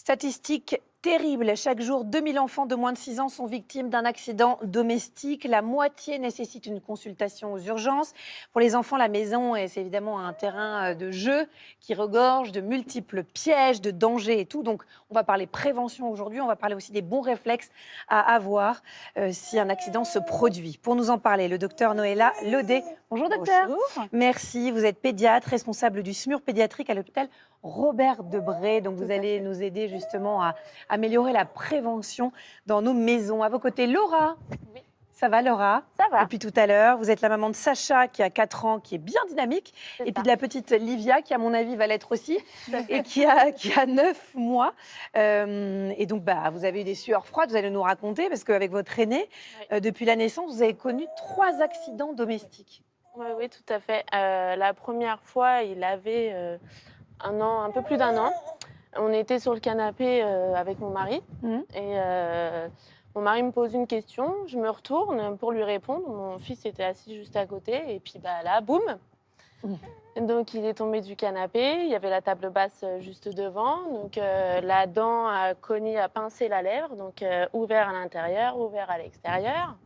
Statistique terrible. Chaque jour, 2000 enfants de moins de 6 ans sont victimes d'un accident domestique. La moitié nécessite une consultation aux urgences. Pour les enfants, la maison est évidemment un terrain de jeu qui regorge de multiples pièges, de dangers et tout. Donc, on va parler prévention aujourd'hui. On va parler aussi des bons réflexes à avoir si un accident se produit. Pour nous en parler, le docteur Noëlla Lodé. Bonjour docteur. Bonjour. Merci. Vous êtes pédiatre, responsable du SMUR pédiatrique à l'hôpital Robert Debré. Donc, vous allez nous aider justement à améliorer la prévention dans nos maisons. À vos côtés, Laura. Oui. Ça va, Laura? Ça va. Depuis tout à l'heure, vous êtes la maman de Sacha qui a 4 ans, qui est bien dynamique. C'est Et ça. puis de la petite Livia qui, à mon avis, va l'être aussi, et qui a 9 mois. Et donc, vous avez eu des sueurs froides, vous allez nous raconter, parce qu'avec votre aîné, Oui. depuis la naissance, vous avez connu 3 accidents domestiques. Oui, tout à fait. La première fois, il avait un an, un peu plus d'un an. On était sur le canapé avec mon mari. Et mon mari me pose une question. Je me retourne pour lui répondre. Mon fils était assis juste à côté. Et puis là, boum. Donc, il est tombé du canapé. Il y avait la table basse juste devant. Donc, la dent a cogné, a pincé la lèvre. Donc, ouvert à l'intérieur, ouvert à l'extérieur.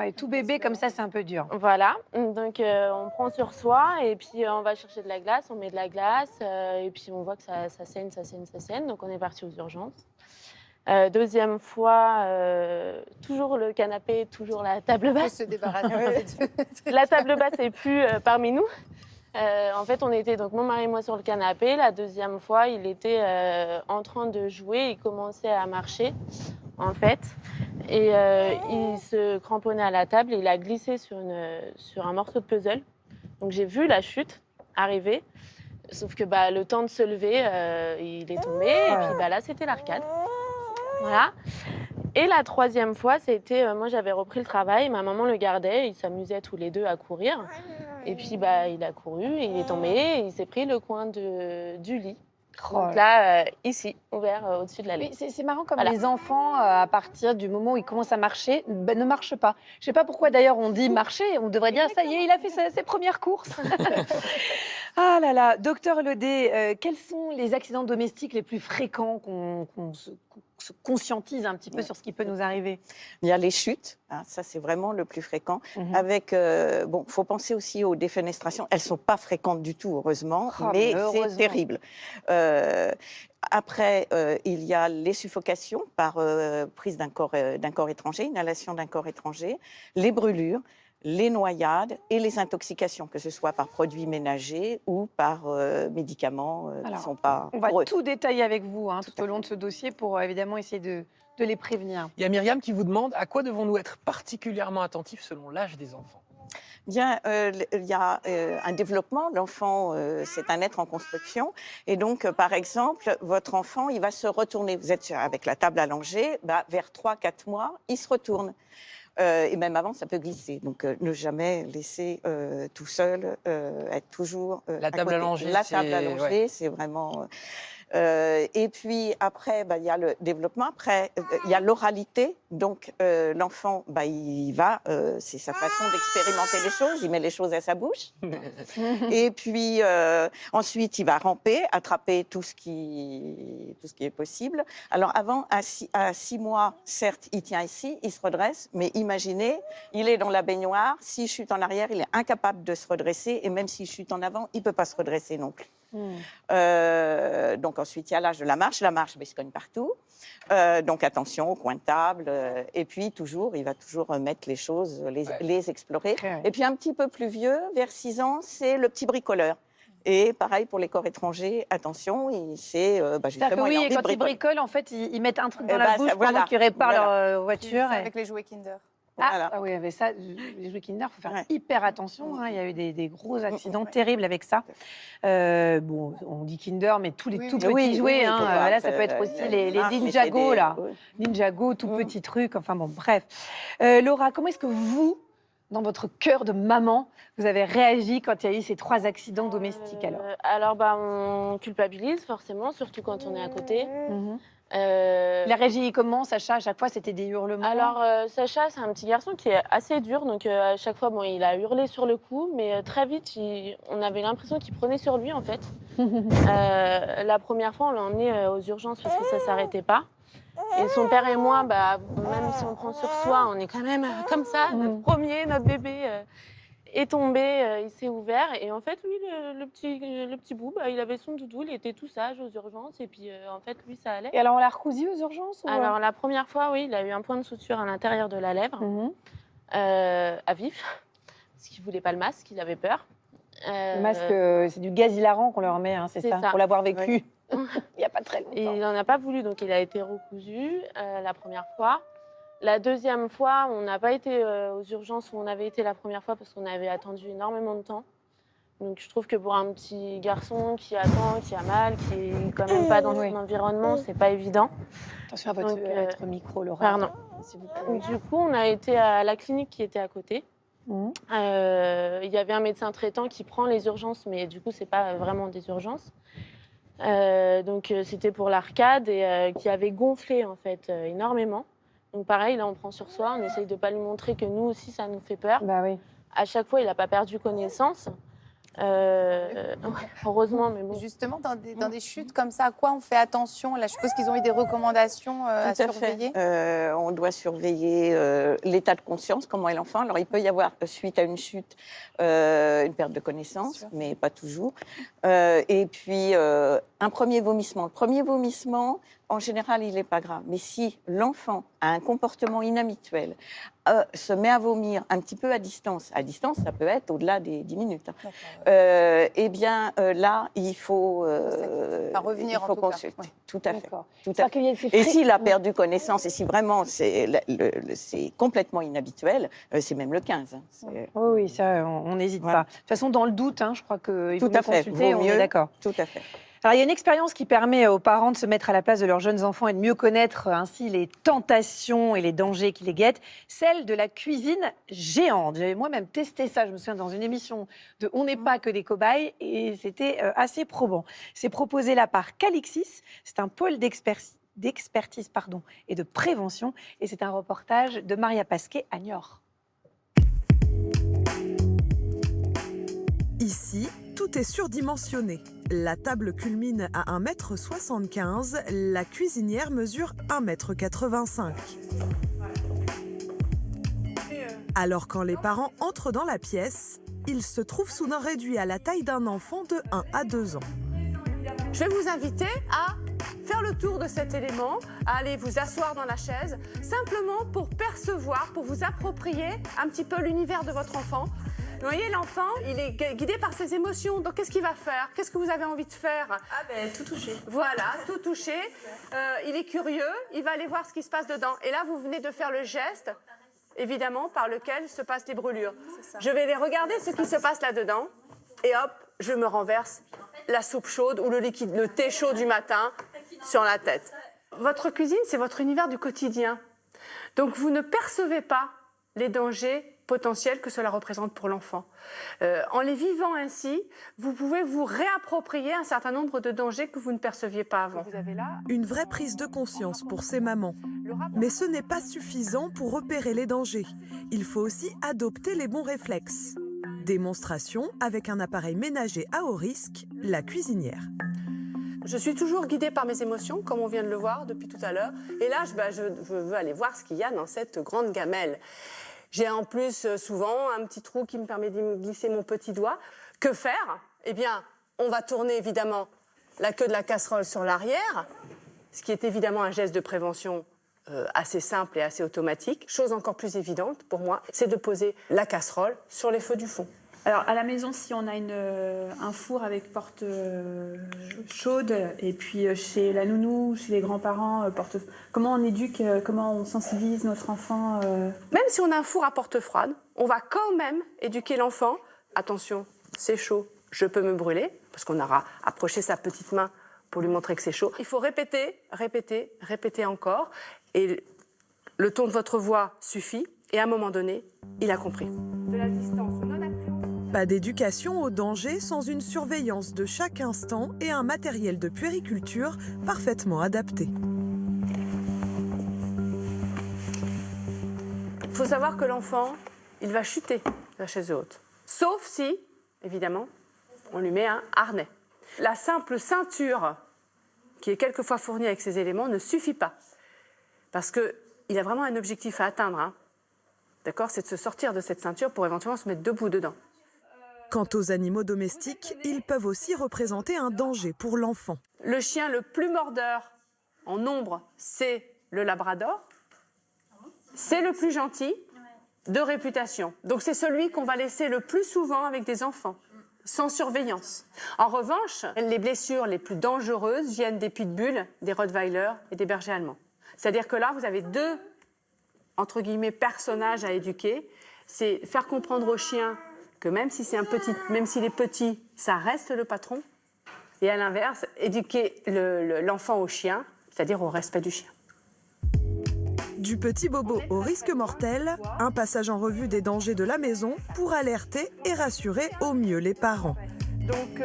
Et tout bébé comme ça, c'est un peu dur. Voilà, donc on prend sur soi et puis on va chercher de la glace, on met de la glace et puis on voit que ça saigne, ça saigne, ça saigne. Donc on est parti aux urgences. Deuxième fois, toujours le canapé, toujours la table basse. Se débarrasser. La table basse n'est plus parmi nous. En fait, on était donc mon mari et moi sur le canapé. La deuxième fois, il était en train de jouer, il commençait à marcher en fait. Et il se cramponnait à la table et il a glissé sur un morceau de puzzle. Donc j'ai vu la chute arriver, sauf que le temps de se lever, il est tombé et puis là c'était l'arcade. Voilà. Et la troisième fois, c'était, moi j'avais repris le travail, ma maman le gardait, ils s'amusaient tous les deux à courir. Et puis il a couru, il est tombé et il s'est pris le coin du lit. Donc là, ici, ouvert au-dessus de la lèvre. Oui, c'est marrant comme Voilà. les enfants, à partir du moment où ils commencent à marcher, ne marchent pas. Je ne sais pas pourquoi d'ailleurs on dit marcher, on devrait dire ça y est, il a fait ses premières courses. Ah là là, docteur Lodé, quels sont les accidents domestiques les plus fréquents qu'on se conscientise un petit peu sur ce qui peut nous arriver? Il y a les chutes, hein, ça c'est vraiment le plus fréquent. Avec, faut penser aussi aux défenestrations. Elles sont pas fréquentes du tout, heureusement, mais c'est terrible. Après, il y a les suffocations par prise d'un corps étranger, inhalation d'un corps étranger, les brûlures, les noyades et les intoxications, que ce soit par produits ménagers ou par médicaments qui ne sont pas... On va tout détailler avec vous tout au long de ce dossier pour évidemment essayer de les prévenir. Il y a Myriam qui vous demande à quoi devons-nous être particulièrement attentifs selon l'âge des enfants. Bien, il y a un développement. L'enfant, c'est un être en construction. Et donc, par exemple, votre enfant, il va se retourner. Vous êtes avec la table allongée, vers 3-4 mois, il se retourne. Et même avant, ça peut glisser. Donc, ne jamais laisser tout seul, être toujours la table allongée. La table allongée, c'est vraiment... et puis après, il y a le développement. Après, il y a l'oralité. Donc, l'enfant, il va, c'est sa façon d'expérimenter les choses. Il met les choses à sa bouche. Et puis, ensuite, il va ramper, attraper tout ce qui est possible. Alors, avant, à 6 mois, certes, il tient ici, il se redresse. Mais imaginez, il est dans la baignoire. S'il chute en arrière, il est incapable de se redresser. Et même s'il chute en avant, il ne peut pas se redresser non plus. Donc ensuite, il y a l'âge de la marche. La marche, il se cogne partout. Donc attention au coin de table. Et puis il va toujours mettre les choses, les explorer. Et puis un petit peu plus vieux, vers 6 ans, c'est le petit bricoleur. Et pareil pour les corps étrangers, attention, c'est justement... Oui, et quand ils bricolent, en fait, ils mettent un truc dans la bouche pendant qu'ils réparent leur voiture. Avec les jouets Kinder. Ah oui, mais ça, les jouets Kinder, il faut faire hyper attention. Il y a eu des gros accidents terribles avec ça. On dit Kinder, mais tous les tout petits jouets. Là, ça peut être aussi les Ninjago, là. Ninjago, tout petits trucs. Enfin bon, bref. Laura, comment est-ce que vous, dans votre cœur de maman, vous avez réagi quand il y a eu ces 3 accidents domestiques alors? Alors, on culpabilise forcément, surtout quand on est à côté. Euh, La régie comment, Sacha? À chaque fois, c'était des hurlements. Alors, Sacha, c'est un petit garçon qui est assez dur, donc à chaque fois, bon, il a hurlé sur le coup, mais très vite, on avait l'impression qu'il prenait sur lui, en fait. La première fois, on l'a emmené aux urgences parce que ça ne s'arrêtait pas. Et son père et moi, bah, même si on prend sur soi, on est quand même comme ça. Notre bébé est tombé, il s'est ouvert. Et en fait, lui, le petit bout, bah, il avait son doudou, il était tout sage aux urgences. Et puis, en fait, lui, ça allait. Et alors, on l'a recousu aux urgences ou... Alors, la première fois, oui, il a eu un point de suture à l'intérieur de la lèvre, à vif, parce qu'il ne voulait pas le masque, il avait peur. Le masque, c'est du gaz hilarant qu'on leur met, hein, c'est ça, ça. pour l'avoir vécu. Oui. Il n'y a pas très longtemps. Et il n'en a pas voulu, donc il a été recousu la première fois. La deuxième fois, on n'a pas été aux urgences où on avait été la première fois parce qu'on avait attendu énormément de temps. Donc je trouve que pour un petit garçon qui attend, qui a mal, qui est quand même pas dans son environnement, c'est pas évident. Attention à votre micro, Laura. Pardon. S'il vous plaît. Du coup, on a été à la clinique qui était à côté. Il y avait un médecin traitant qui prend les urgences, mais du coup, c'est pas vraiment des urgences. Donc c'était pour l'arcade et qui avait gonflé en fait énormément. Donc pareil, là on prend sur soi, on essaye de pas lui montrer que nous aussi ça nous fait peur. Bah oui. À chaque fois, il n'a pas perdu connaissance. Heureusement, mais bon. Justement, dans des chutes comme ça, à quoi on fait attention? Là, je suppose qu'ils ont eu des recommandations à surveiller. On doit surveiller l'état de conscience, comment est l'enfant. Alors, il peut y avoir, suite à une chute, une perte de connaissance, mais pas toujours. Et puis, un premier vomissement. Le premier vomissement, en général, il n'est pas grave. Mais si l'enfant a un comportement inhabituel, se met à vomir un petit peu à distance, ça peut être au-delà des 10 minutes, eh bien, là, il faut, revenir, il faut en tout cas. consulter. Ouais. Tout à fait. D'accord. Tout à fait. Et s'il a perdu connaissance, et si vraiment c'est complètement inhabituel, c'est même le 15. hein. Oui, ça, on n'hésite Voilà. pas. De toute façon, dans le doute, hein, je crois qu'il faut Tout à mieux fait. consulter, Vaut on mieux. est d'accord. Tout à fait. Alors, il y a une expérience qui permet aux parents de se mettre à la place de leurs jeunes enfants et de mieux connaître ainsi les tentations et les dangers qui les guettent, celle de la cuisine géante. J'avais moi-même testé ça, je me souviens, dans une émission de On n'est pas que des cobayes, et c'était assez probant. C'est proposé là par Calixis, c'est un pôle d'expertise et de prévention, et c'est un reportage de Maria Pasquet à Niort. Ici, tout est surdimensionné. La table culmine à 1,75 m, la cuisinière mesure 1,85 m. Alors quand les parents entrent dans la pièce, ils se trouvent soudain réduits à la taille d'un enfant de 1 à 2 ans. Je vais vous inviter à faire le tour de cet élément, à aller vous asseoir dans la chaise, simplement pour percevoir, pour vous approprier un petit peu l'univers de votre enfant. Vous voyez, l'enfant, il est guidé par ses émotions. Donc, qu'est-ce qu'il va faire? Qu'est-ce que vous avez envie de faire? Ah ben, tout toucher. Voilà, tout toucher. Il est curieux, il va aller voir ce qui se passe dedans. Et là, vous venez de faire le geste, évidemment, par lequel se passent les brûlures. Je vais les regarder ce qui se passe là-dedans. Et hop, je me renverse la soupe chaude ou le liquide, le thé chaud du matin sur la tête. Votre cuisine, c'est votre univers du quotidien. Donc, vous ne percevez pas les dangers potentiels que cela représente pour l'enfant. En les vivant ainsi, vous pouvez vous réapproprier un certain nombre de dangers que vous ne perceviez pas avant. Vous avez là Une vraie prise de conscience pour ces mamans. Mais ce n'est pas suffisant pour repérer les dangers. Il faut aussi adopter les bons réflexes. Démonstration avec un appareil ménager à haut risque, la cuisinière. Je suis toujours guidée par mes émotions, comme on vient de le voir depuis tout à l'heure. Et là, je veux aller voir ce qu'il y a dans cette grande gamelle. J'ai en plus souvent un petit trou qui me permet de glisser mon petit doigt. Que faire? Eh bien, on va tourner évidemment la queue de la casserole sur l'arrière, ce qui est évidemment un geste de prévention assez simple et assez automatique. Chose encore plus évidente pour moi, c'est de poser la casserole sur les feux du fond. Alors, à la maison, si on a un four avec porte chaude, et puis chez la nounou, chez les grands-parents, comment on éduque, comment on sensibilise notre enfant Même si on a un four à porte froide, on va quand même éduquer l'enfant. Attention, c'est chaud, je peux me brûler, parce qu'on aura approché sa petite main pour lui montrer que c'est chaud. Il faut répéter, répéter, répéter encore, et le ton de votre voix suffit, et à un moment donné, il a compris. De la distance non appréhendée. Pas d'éducation au danger sans une surveillance de chaque instant et un matériel de puériculture parfaitement adapté. faut savoir que l'enfant, il va chuter de la chaise haute. Sauf si, évidemment, on lui met un harnais. La simple ceinture, qui est quelquefois fournie avec ces éléments, ne suffit pas. Parce qu'il a vraiment un objectif à atteindre. Hein. D'accord ? C'est de se sortir de cette ceinture pour éventuellement se mettre debout dedans. Quant aux animaux domestiques, ils peuvent aussi représenter un danger pour l'enfant. Le chien le plus mordeur en nombre, c'est le labrador. C'est le plus gentil de réputation. Donc c'est celui qu'on va laisser le plus souvent avec des enfants, sans surveillance. En revanche, les blessures les plus dangereuses viennent des pitbulls, des rottweilers et des bergers allemands. C'est-à-dire que là, vous avez deux, entre guillemets, personnages à éduquer. C'est faire comprendre au chien que même si c'est même s'il est petit, ça reste le patron. Et à l'inverse, éduquer l'enfant au chien, c'est-à-dire au respect du chien. Du petit bobo au risque mortel, un passage en revue des dangers de la maison pour alerter et rassurer au mieux les parents. Donc,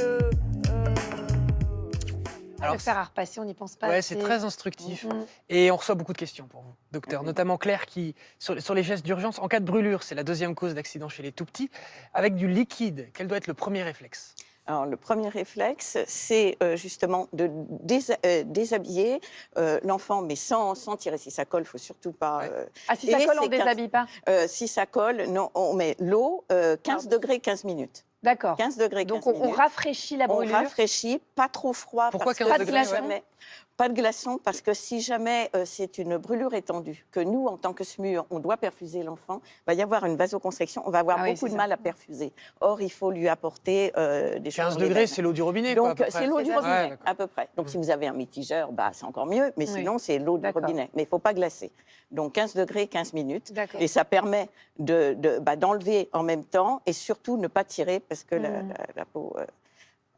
Le fer à repasser, on n'y pense pas. Ouais, assez. c'est très instructif. Et on reçoit beaucoup de questions pour vous, docteur. Notamment Claire qui, sur les gestes d'urgence, en cas de brûlure, c'est la deuxième cause d'accident chez les tout-petits, avec du liquide. Quel doit être le premier réflexe ? Alors, le premier réflexe, c'est justement de déshabiller l'enfant, mais sans tirer. Si ça colle, il ne faut surtout pas... Ah, si ça et colle, on c'est ne déshabille pas. si ça colle, non, on met l'eau, 15 degrés, 15 minutes. D'accord. 15 degrés, 15 Donc on minutes. rafraîchit la On brûlure. rafraîchit, pas trop froid. Pourquoi parce 15 que degrés, si jamais- Pas de glaçons, parce que si jamais c'est une brûlure étendue, que nous, en tant que SMUR, on doit perfuser l'enfant, il va y avoir une vasoconstriction, on va avoir Ah oui, beaucoup c'est de ça. mal à perfuser. Or, il faut lui apporter des choses. 15 pour les degrés, veines. c'est l'eau du robinet, quoi, à Donc, peu près. c'est l'eau du C'est ça. robinet, Ouais, d'accord. à peu près. Donc, si vous avez un mitigeur, bah, c'est encore mieux, mais Oui. sinon, c'est l'eau du D'accord. robinet. Mais il ne faut pas glacer. Donc, 15 degrés, 15 minutes. D'accord. Et ça permet d'enlever en même temps et surtout ne pas tirer parce que la peau...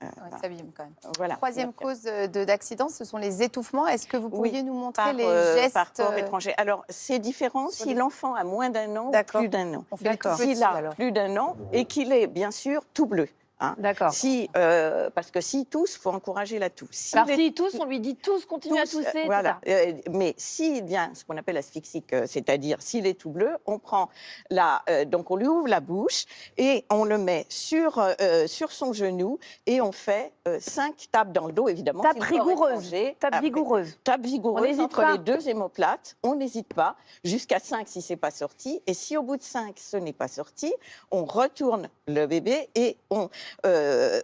Ouais, ça s'abîme quand même. voilà. Troisième Donc, cause d'accident, ce sont les étouffements. Est-ce que vous pourriez nous montrer par, les gestes par corps étranger. Alors, c'est différent sur si les- l'enfant a moins d'un an ou D'accord. plus d'un an. On fait les tout S'il petits, a alors. plus d'un an et qu'il est, bien sûr, tout bleu. Hein. D'accord. Parce que s'il tousse, il faut encourager la toux. S'il Alors est s'il tousse, on lui dit tous, continue à tous, tousser. voilà. etc. Mais s'il vient, ce qu'on appelle asphyxique, c'est-à-dire s'il est tout bleu, on prend donc on lui ouvre la bouche et on le met sur son genou et on fait 5 tapes dans le dos, évidemment. Tape si le corps est rigoureuse. étranger. Tape Après, vigoureuse. tape On vigoureuse n'hésite entre pas. les deux omoplates. On n'hésite pas. Jusqu'à 5 si c'est pas sorti. Et si au bout de 5 ce n'est pas sorti, on retourne le bébé et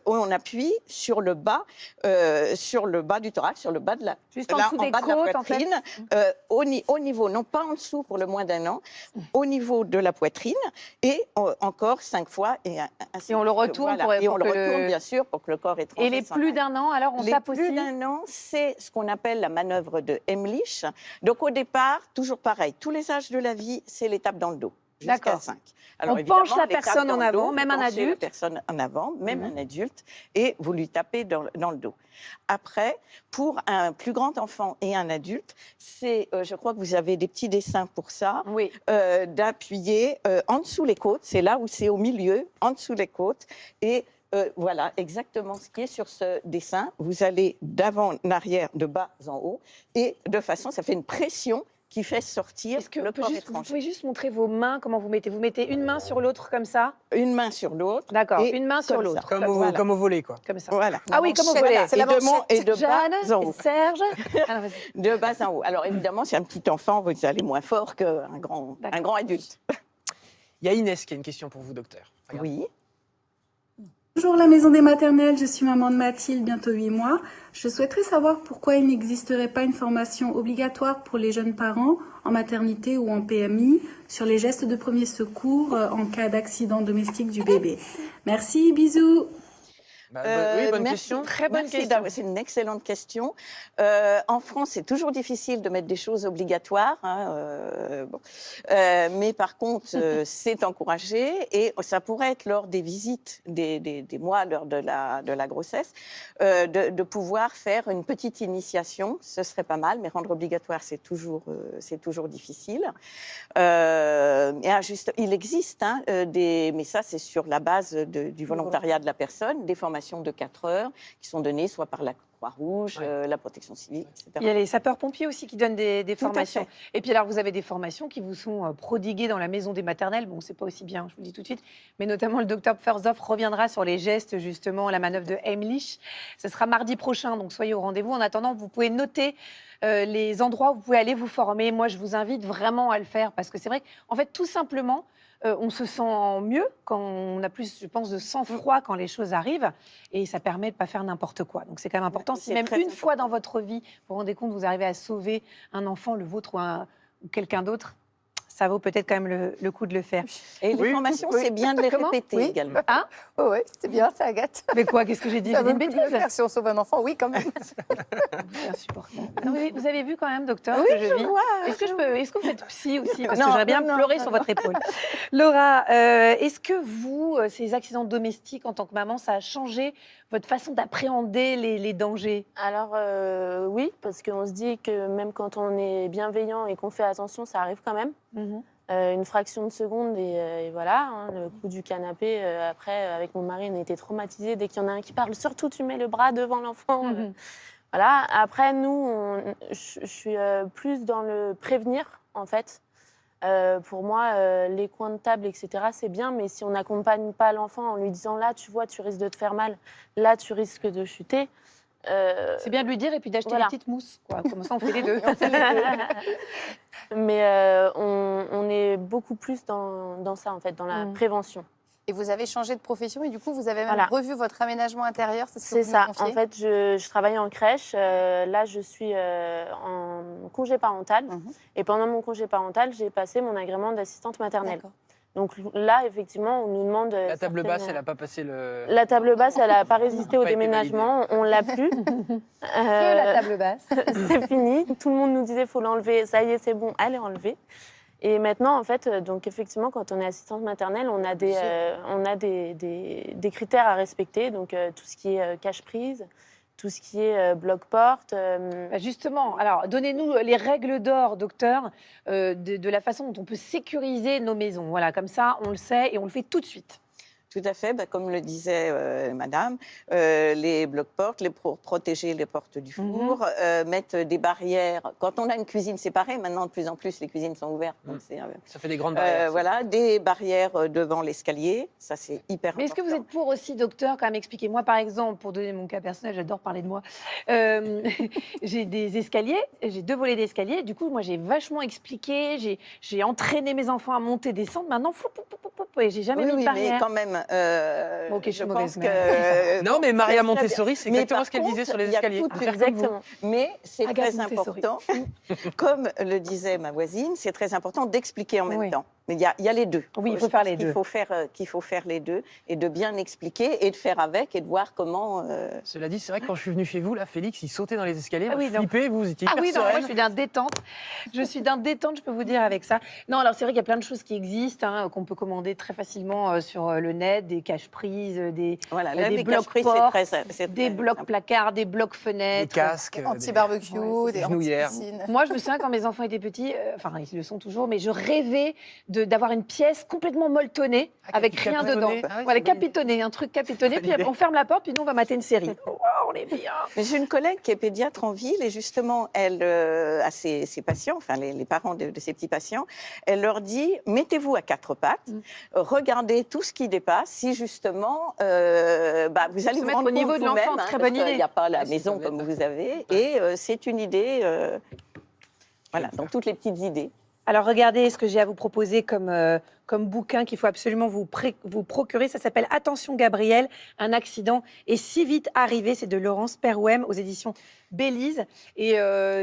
on appuie sur le bas du thorax, sur le bas de la, Juste en là, dessous des bas de la côtes, en fait. poitrine, au niveau, non pas en dessous pour le moins d'un an, au niveau de la poitrine et encore 5 fois et ainsi Et on le de suite. retourne Voilà. pour Et on le que le- retourne bien sûr pour que le corps étranger Et les s'en plus aille. d'un an, alors on Les tape plus aussi. d'un an, c'est ce qu'on appelle la manœuvre de Heimlich. Donc au départ, toujours pareil, tous les âges de la vie, c'est l'étape dans le dos. Jusqu'à D'accord. 5. On évidemment, penche la l'étape personne dans en le dos, avant, vous même un penchez la adulte. personne en avant, même un adulte, et vous lui tapez dans le dos. Après, pour un plus grand enfant et un adulte, je crois que vous avez des petits dessins pour ça, Oui. d'appuyer en dessous les côtes, c'est là où c'est au milieu, en dessous les côtes, et voilà exactement ce qui est sur ce dessin. Vous allez d'avant en arrière, de bas en haut, et de façon, ça fait une pression qui fait sortir Est-ce que le corps vous étranger. pouvez juste montrer vos mains, comment vous mettez? Vous mettez une main sur l'autre comme ça? Une main sur l'autre. D'accord, et une main sur comme l'autre. ça. Comme, comme au volet, quoi. Comme ça. Voilà. Ah oui, comme au manchette, volet. voilà, c'est la Et de, manchette. et de Jeanne bas en et haut. Serge. Ah non, vas-y. De bas en haut. Alors évidemment, si un petit enfant, vous allez moins fort qu'un grand adulte. Il y a Inès qui a une question pour vous, docteur. Regardez. Oui. Bonjour la Maison des Maternelles, je suis maman de Mathilde, bientôt 8 mois. Je souhaiterais savoir pourquoi il n'existerait pas une formation obligatoire pour les jeunes parents en maternité ou en PMI sur les gestes de premier secours en cas d'accident domestique du bébé. Merci, bisous. Bah, oui, bonne Merci. question. Très bonne Merci question. d'avoir- C'est une excellente question. En France, c'est toujours difficile de mettre des choses obligatoires, hein, mais par contre, c'est encouragé et ça pourrait être lors des visites des mois, lors de la grossesse, de pouvoir faire une petite initiation. Ce serait pas mal, mais rendre obligatoire, c'est toujours difficile. Il existe, mais ça, c'est sur la base du volontariat de la personne, des formations formations de 4 heures qui sont données soit par la Croix-Rouge, la protection civile, etc. Il y a les sapeurs-pompiers aussi qui donnent des Tout à formations. fait. Et puis alors, vous avez des formations qui vous sont prodiguées dans la maison des maternelles. Bon, c'est pas aussi bien, je vous le dis tout de suite. Mais notamment, le docteur Pfersdorf reviendra sur les gestes, justement, la manœuvre de Heimlich. Ce sera mardi prochain, donc soyez au rendez-vous. En attendant, vous pouvez noter les endroits où vous pouvez aller vous former. Moi, je vous invite vraiment à le faire parce que c'est vrai qu'en fait, tout simplement, on se sent mieux quand on a plus, je pense, de sang-froid quand les choses arrivent et ça permet de ne pas faire n'importe quoi. Donc c'est quand même important. Si C'est même très une fois dans votre vie, vous vous rendez compte, vous arrivez à sauver un enfant, le vôtre ou quelqu'un d'autre, ça vaut peut-être quand même le coup de le faire. Et les formations, c'est bien de les Comment répéter également. Hein? Oui, c'était bien, ça, Agathe. Mais quoi? Qu'est-ce que j'ai dit? Ça J'ai dit vaut une le coup de le bêtise. faire si on sauve un enfant, oui, quand même. C'est insupportable. Non, mais vous avez vu quand même, docteur, Oui, ce que je vis. vois. Est-ce que vous faites psy aussi? Parce que Non, j'aurais bien non, pleuré non, sur non. votre épaule. Laura, est-ce que vous, ces accidents domestiques en tant que maman, ça a changé votre façon d'appréhender les dangers? Alors oui, parce qu'on se dit que même quand on est bienveillant et qu'on fait attention, ça arrive quand même. Une fraction de seconde et voilà, hein, le coup du canapé. Après, avec mon mari, on a été traumatisés. Dès qu'il y en a un qui parle, surtout tu mets le bras devant l'enfant. Voilà. Après, nous, je suis plus dans le prévenir, en fait. Pour moi, les coins de table, etc., c'est bien, mais si on n'accompagne pas l'enfant en lui disant là, tu vois, tu risques de te faire mal, là, tu risques de chuter. C'est bien de lui dire et puis d'acheter voilà. des petites mousses. Quoi. Comme ça, on fait les deux. Mais on est beaucoup plus dans ça, en fait, dans la prévention. Et vous avez changé de profession et du coup, vous avez même Voilà. revu votre aménagement intérieur, c'est ce que C'est vous ça. me confiez. En fait, je travaillais en crèche. Là, je suis en congé parental. Et pendant mon congé parental, j'ai passé mon agrément d'assistante maternelle. D'accord. Donc là, effectivement, on nous demande... La table certaines- basse, elle n'a pas passé le. La table basse, elle n'a pas résisté au Pas été déménagement. On l'a plus. La table basse. C'est fini. Tout le monde nous disait, il faut l'enlever. Ça y est, c'est bon, elle est enlevée. Et maintenant, en fait, donc effectivement, quand on est assistante maternelle, on a des critères à respecter. Donc tout ce qui est cache-prise, tout ce qui est bloc-porte. Justement, alors donnez-nous les règles d'or, docteur, de la façon dont on peut sécuriser nos maisons. Voilà, comme ça, on le sait et on le fait tout de suite. Tout à fait, comme le disait madame, les blocs-portes, pour protéger les portes du four, mettre des barrières. Quand on a une cuisine séparée, maintenant de plus en plus les cuisines sont ouvertes. Donc Ça fait des grandes barrières. ça. voilà, des barrières devant l'escalier, ça c'est hyper Mais est-ce que important. vous êtes pour aussi, docteur, quand même expliquer? Moi, par exemple, pour donner mon cas personnel, j'adore parler de moi. J'ai des escaliers, j'ai 2 volets d'escalier. Du coup, moi, j'ai vachement expliqué, j'ai entraîné mes enfants à monter, descendre. Maintenant, et j'ai jamais mis de Oui, barrière. mais quand même, Bon, ok, je suis je mauvaise pense mère. que... Non, mais Maria très bien. Montessori, c'est Mais exactement par ce qu'elle contre, disait sur les il y a escaliers. toute À faire comme vous. Exactement. Mais c'est Agathe très Montessori. important, comme le disait ma voisine, c'est très important d'expliquer en même Oui. temps. Mais il y a les deux. Oui, il Je faut faire pense les deux. qu'il faut faire les deux et de bien expliquer et de faire avec et de voir comment... Cela dit, c'est vrai que quand je suis venu chez vous, là, Félix, il sautait dans les escaliers. Ah moi, oui, je non. flippais, vous étiez Ah hyper oui, non, moi sereine. je suis d'un détente. Je suis d'un détente, je peux vous dire avec ça. Non, alors c'est vrai qu'il y a plein de choses qui existent, hein, qu'on peut commander très facilement sur le net, des cache-prises, des Voilà, des les blocs cache-prises, portes, c'est des très blocs simple. placards, des blocs fenêtres. Des casques. Anti-barbecue, Ouais, des genouillères. anti-piscines. Moi, je me souviens quand mes enfants étaient petits, enfin ils le sont toujours, mais je rêvais d'avoir une pièce complètement molletonnée avec rien capitonné. dedans. Ah oui, Voilà, c'est une bonne capitonné, un truc capitonné, Bonne puis idée. on ferme la porte, puis nous on va mater une série. Oh, on est bien. Mais j'ai une collègue qui est pédiatre en ville et justement, elle, à ses patients, enfin les parents de ses petits patients, elle leur dit, mettez-vous à 4 pattes, regardez tout ce qui dépasse, si justement, vous allez Se vous mettre rendre au niveau compte de l'enfant, vous-même, très bonne parce qu'il idée. n'y a pas la Ouais, c'est maison pas bête, comme hein. vous avez, et c'est une idée, voilà, donc toutes les petites idées. Alors regardez ce que j'ai à vous proposer comme bouquin qu'il faut absolument vous procurer. Ça s'appelle Attention Gabriel, un accident est si vite arrivé. C'est de Laurence Perouem aux éditions Bélise. Et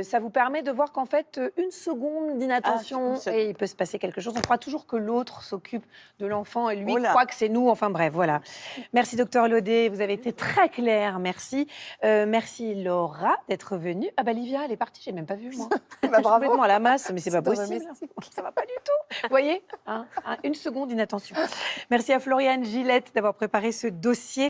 ça vous permet de voir qu'en fait, une seconde d'inattention, une seconde. et il peut se passer quelque chose. On croit toujours que l'autre s'occupe de l'enfant et lui Oh là. croit que c'est nous. Enfin bref, voilà. Merci docteur Laudet, vous avez été très clair. Merci. Merci Laura d'être venue. Ah bah Livia, elle est partie, j'ai même pas vu moi. Je suis complètement à la masse, mais c'est pas possible. Ça va pas du tout. Vous voyez, une seconde d'inattention. Merci à Floriane Gillette d'avoir préparé ce dossier.